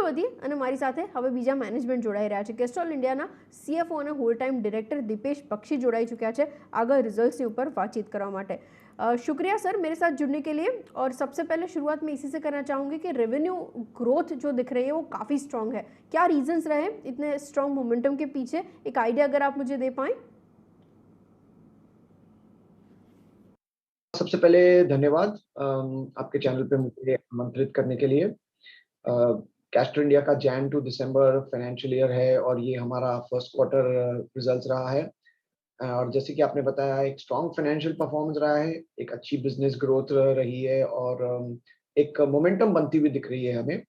વધીએ અને મારી સાથે હવે બીજા મેનેજમેન્ટ જોડાઈ રહ્યા છે. કેસ્ટ્રોલ ઇન્ડિયાના CFO અને whole time director Deepesh Bakshi जोड़ाई चुका है आगे रिजल्ट्स के ऊपर बातचीत करने માટે. शुक्रिया सर मेरे साथ जुड़ने के लिए. और सबसे पहले शुरुआत मैं इसी से करना चाहूँगी कि रेवेन्यू ग्रोथ जो दिख रही है वो काफ़ी स्ट्रॉन्ग है. क्या रीजंस रहे इतने स्ट्रॉन्ग मोमेंटम के पीछे, एक आइडिया अगर आप मुझे दे पाएं. सबसे पहले धन्यवाद आपके चैनल पे मुझे आमंत्रित करने के लिए. कैस्ट्रो इंडिया का जैन टू दिसंबर फाइनेंशियल ईयर है और ये हमारा फर्स्ट क्वार्टर रिजल्ट्स रहा है. और जैसे कि आपने बताया एक स्ट्रॉन्ग फाइनेंशियल परफॉर्मेंस रहा है, एक अच्छी बिजनेस ग्रोथ रही है और एक मोमेंटम बनती हुई दिख रही है हमें.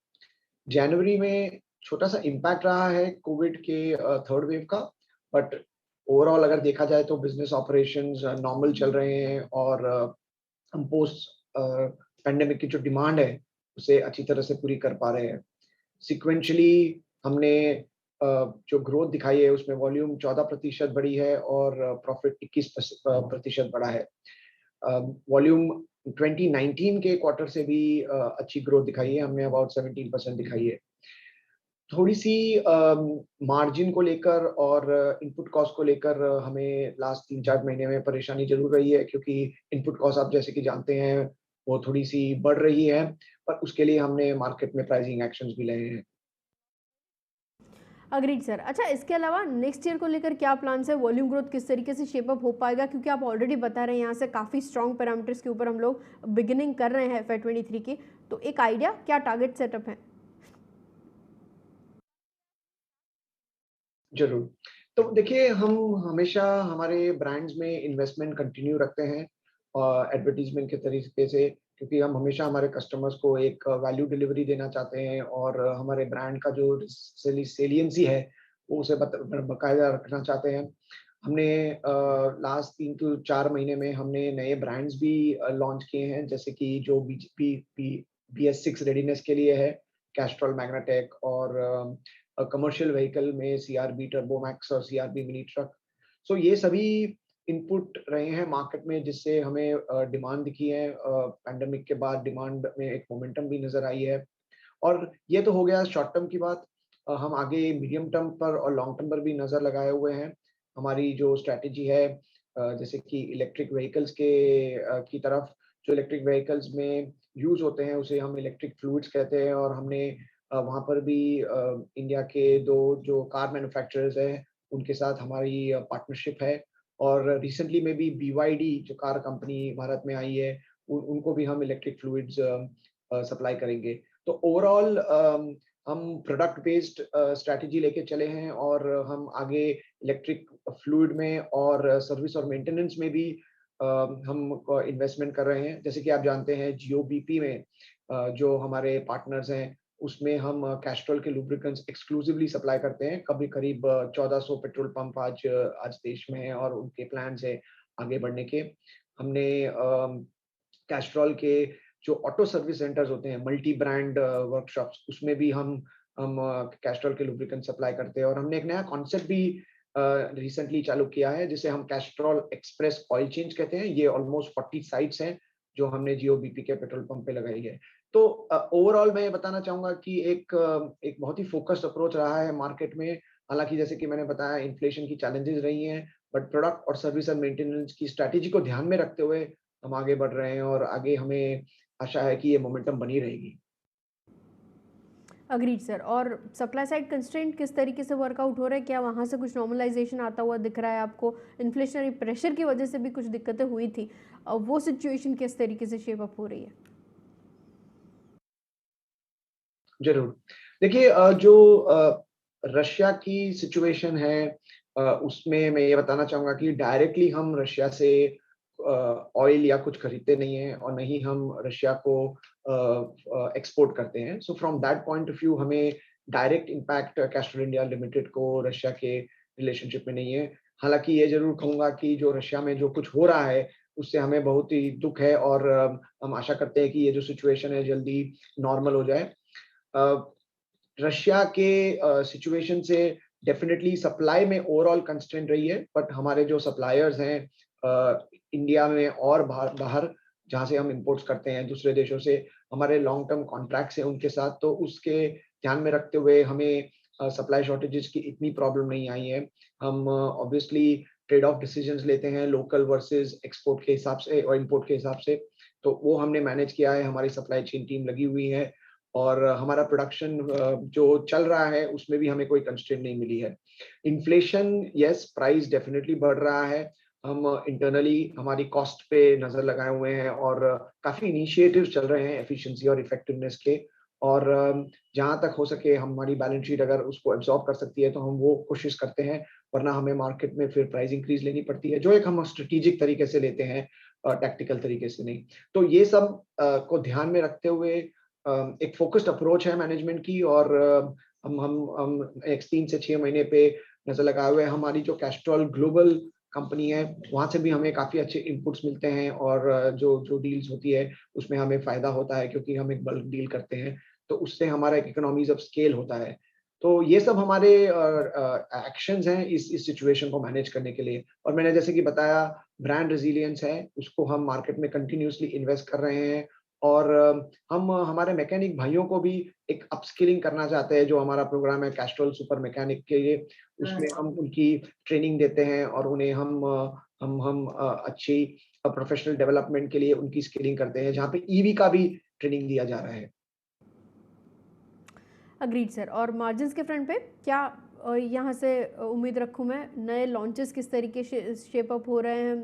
जनवरी में छोटा सा इम्पैक्ट रहा है कोविड के थर्ड वेव का, बट ओवरऑल अगर देखा जाए तो बिजनेस ऑपरेशंस नॉर्मल चल रहे हैं और हम पोस्ट पैंडेमिक की जो डिमांड है उसे अच्छी तरह से पूरी कर पा रहे हैं. सिक्वेंशली हमने जो ग्रोथ दिखाई है उसमें वॉल्यूम 14% बढ़ी है और प्रॉफिट 21% बढ़ा है. वॉल्यूम 2019 के क्वार्टर से भी अच्छी ग्रोथ दिखाई है, हमने अबाउट 17% दिखाई है. थोड़ी सी मार्जिन को लेकर और इनपुट कॉस्ट को लेकर हमें लास्ट 3-4 महीने में परेशानी जरूर रही है, क्योंकि इनपुट कॉस्ट आप जैसे कि जानते हैं वो थोड़ी सी बढ़ रही है, पर उसके लिए हमने मार्केट में प्राइसिंग एक्शंस भी लिए हैं. Agreed sir. अच्छा, इसके अलावा नेक्स्ट ईयर को लेकर क्या प्लान्स है, वॉल्यूम ग्रोथ किस तरीके से शेप अप हो पाएगा, क्योंकि आप ऑलरेडी बता रहे हैं यहाँ से काफ़ी स्ट्रॉन्ग पैरामीटर्स के ऊपर हम लोग बिगिनिंग कर रहे हैं FY23 की, तो एक आइडिया क्या टारगेट सेटअप है. जरूर. तो देखिए हम हमेशा हमारे ब्रांड्स में इन्वेस्टमेंट कंटिन्यू रखते हैं एडवर्टीजमेंट के तरीके से, क्योंकि हम हमेशा हमारे कस्टमर्स को एक वैल्यू डिलीवरी देना चाहते हैं और हमारे ब्रांड का जो सेलियंसी है वो उसे बकायदा रखना चाहते हैं. हमने लास्ट 3 से 4 महीने में हमने नए ब्रांड्स भी लॉन्च किए हैं, जैसे कि जो BS6 रेडीनेस के लिए है, कैस्ट्रॉल मैग्नाटेक, और कमर्शियल व्हीकल में CRB टर्बो मैक्स और CRB मिनी ट्रक. सो ये सभी इनपुट रहे हैं मार्केट में, जिससे हमें डिमांड दिखी है. पैंडेमिक के बाद डिमांड में एक मोमेंटम भी नजर आई है. और ये तो हो गया शॉर्ट टर्म की बात. हम आगे मीडियम टर्म पर और लॉन्ग टर्म पर भी नजर लगाए हुए हैं. हमारी जो स्ट्रैटेजी है जैसे कि इलेक्ट्रिक व्हीकल्स की तरफ, जो इलेक्ट्रिक व्हीकल्स में यूज होते हैं उसे हम इलेक्ट्रिक फ्लूइड्स कहते हैं, और हमने वहाँ पर भी इंडिया के 2 जो कार मैन्युफैक्चरर्स हैं उनके साथ हमारी पार्टनरशिप है. और रिसेंटली में भी BYD जो कार कंपनी भारत में आई है उनको भी हम इलेक्ट्रिक फ्लूइड्स सप्लाई करेंगे. तो ओवरऑल हम प्रोडक्ट बेस्ड स्ट्रैटेजी लेके चले हैं और हम आगे इलेक्ट्रिक फ्लूइड में और सर्विस और मेंटेनेंस में भी हम इन्वेस्टमेंट कर रहे हैं. जैसे कि आप जानते हैं GOBP में जो हमारे पार्टनर्स हैं उसमें हम कैस्ट्रॉल के लुब्रिकेंट्स एक्सक्लूसिवली सप्लाई करते हैं. कभी करीब 1400 पेट्रोल पंप आज देश में है और उनके प्लान्स है आगे बढ़ने के. हमने कैस्ट्रॉल के जो ऑटो सर्विस सेंटर्स होते हैं, मल्टी ब्रांड वर्कशॉप्स, उसमें भी हम कैस्ट्रॉल के लुब्रिकेंट सप्लाई करते हैं. और हमने एक नया कॉन्सेप्ट भी रिसेंटली चालू किया है जिसे हम कैस्ट्रॉल एक्सप्रेस ऑयल चेंज कहते हैं. ये ऑलमोस्ट 40 साइट्स हैं जो हमने GOBP के पेट्रोल पंप पे लगाई है. तो ओवरऑल मैं ये बताना चाहूंगा कि एक बहुत ही फोकस्ड अप्रोच रहा है मार्केट में. हालांकि जैसे कि मैंने बताया इन्फ्लेशन की चैलेंजेस रही हैं, बट प्रोडक्ट और सर्विस और मेंटेनेंस की स्ट्रैटेजी को ध्यान में रखते हुए हम आगे बढ़ रहे हैं और आगे हमें आशा है कि ये मोमेंटम बनी रहेगी. Agreed sir. और सप्लाई साइड कंस्ट्रेंट किस तरीके से वर्कआउट हो रहा है, क्या वहाँ से कुछ नॉर्मलाइजेशन आता हुआ दिख रहा है आपको, इन्फ्लेशनरी प्रेशर की वजह से भी कुछ दिक्कतें हुई थी, वो सिचुएशन किस तरीके से शेप अप हो रही है. जरूर. देखिए जो रशिया की सिचुएशन है उसमें मैं ये बताना चाहूंगा कि डायरेक्टली हम रशिया से ऑयल या कुछ खरीदते नहीं है और नहीं हम रशिया को एक्सपोर्ट करते हैं. So from that point of view हमें direct impact Castrol India limited को रशिया के रिलेशनशिप में नहीं है. हालांकि ये जरूर कहूंगा कि जो रशिया में जो कुछ हो रहा है उससे हमें बहुत ही दुख है और हम आशा करते हैं कि ये जो सिचुएशन है जल्दी नॉर्मल हो जाए. रशिया के सिचुएशन से डेफिनेटली सप्लाई में ओवरऑल कंस्ट्रेंट रही है, बट हमारे जो सप्लायर्स हैं इंडिया में और बाहर जहाँ से हम इंपोर्ट्स करते हैं दूसरे देशों से, हमारे लॉन्ग टर्म कॉन्ट्रैक्ट्स हैं उनके साथ, तो उसके ध्यान में रखते हुए हमें सप्लाई शॉर्टेजेस की इतनी प्रॉब्लम नहीं आई है। हम ऑब्वियसली ट्रेड ऑफ डिसीजंस लेते हैं लोकल वर्सेस एक्सपोर्ट के हिसाब से और इंपोर्ट के हिसाब से, तो वो हमने मैनेज किया है, हमारी सप्लाई चेन टीम लगी हुई है और हमारा प्रोडक्शन जो चल रहा है उसमें भी हमें कोई कंस्ट्रेंट नहीं मिली है। इन्फ्लेशन यस, प्राइस डेफिनिटली बढ़ रहा है। हम इंटरनली हमारी कॉस्ट पे नज़र लगाए हुए हैं और काफ़ी इनिशिएटिव्स चल रहे हैं एफिशिएंसी और इफेक्टिवनेस के और जहाँ तक हो सके हमारी बैलेंस शीट अगर उसको एब्ज़ॉर्ब कर सकती है तो हम वो कोशिश करते हैं, वरना हमें मार्केट में फिर प्राइस इंक्रीज़ लेनी पड़ती है, जो एक हम स्ट्रैटेजिक तरीके से लेते हैं टैक्टिकल तरीके से नहीं। तो ये सब को ध्यान में रखते हुए एक फ़ोकस्ड अप्रोच है मैनेजमेंट की और हम नेक्स्ट 3 से 6 महीने पे नज़र लगाए हुए हैं। हमारी जो कैस्ट्रॉल ग्लोबल कंपनी है, वहाँ से भी हमें काफ़ी अच्छे इनपुट्स मिलते हैं और जो जो डील्स होती है, उसमें हमें फ़ायदा होता है क्योंकि हम एक बल्क डील करते हैं, तो उससे हमारा एक इकोनॉमीज़ ऑफ स्केल होता है। तो ये सब हमारे एक्शंस हैं इस सिचुएशन को मैनेज करने के लिए और मैंने जैसे कि बताया ब्रांड रेज़िलियंस है, उसको हम मार्केट में कंटिन्यूअसली इन्वेस्ट कर रहे हैं और हम हमारे मैकेनिक भाइयों को भी एक अपस्किलिंग करना चाहते हैं, जो हमारा प्रोग्राम है कैस्ट्रॉल सुपर मैकेनिक के लिए, उसमें हम उनकी ट्रेनिंग देते हैं और उन्हें हम अच्छी प्रोफेशनल डेवलपमेंट के लिए उनकी स्किलिंग करते हैं, जहाँ पे ईवी का भी ट्रेनिंग दिया जा रहा है। Agreed sir. और मार्जिन्स के फ्रंट पे क्या यहाँ से उम्मीद रखूँ मैं, नए लॉन्चेस किस तरीके से शेप अप हो रहे हैं,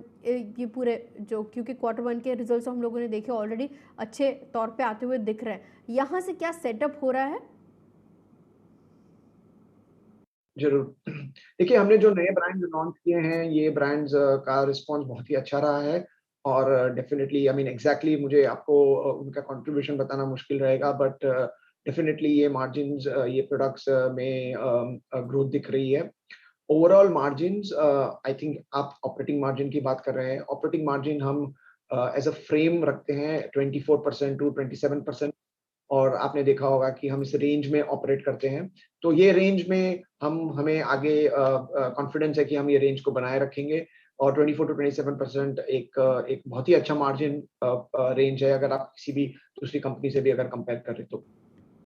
ये पूरे जो, क्योंकि क्वार्टर वन के रिजल्ट्स हम लोगों ने देखे ऑलरेडी अच्छे तौर पे आते हुए दिख रहे हैं, यहाँ से क्या सेटअप हो रहा है? ज़रूर। देखिए, हमने जो नए ब्रांड्स लॉन्च किए हैं, ये ब्रांड्स का रिस्पॉन्स बहुत ही अच्छा रहा है और डेफ़िनिटली आई मीन एग्ज़ैक्टली मुझे आपको उनका कंट्रीब्यूशन बताना मुश्किल रहेगा बट डेफ़िनिटली ये मार्जिन्स ये प्रोडक्ट्स में ग्रोथ दिख रही है। ओवरऑल मार्जिन्स आई थिंक आप ऑपरेटिंग मार्जिन की बात कर रहे हैं। ऑपरेटिंग मार्जिन हम एज़ अ फ्रेम रखते हैं 24% टू 27% और आपने देखा होगा कि हम इस रेंज में ऑपरेट करते हैं। तो ये रेंज में हमें आगे कॉन्फिडेंस है कि हम ये रेंज को बनाए रखेंगे और 24 टू 27% एक बहुत ही अच्छा मार्जिन रेंज है अगर आप किसी भी दूसरी कंपनी से भी अगर कंपेयर करें तो।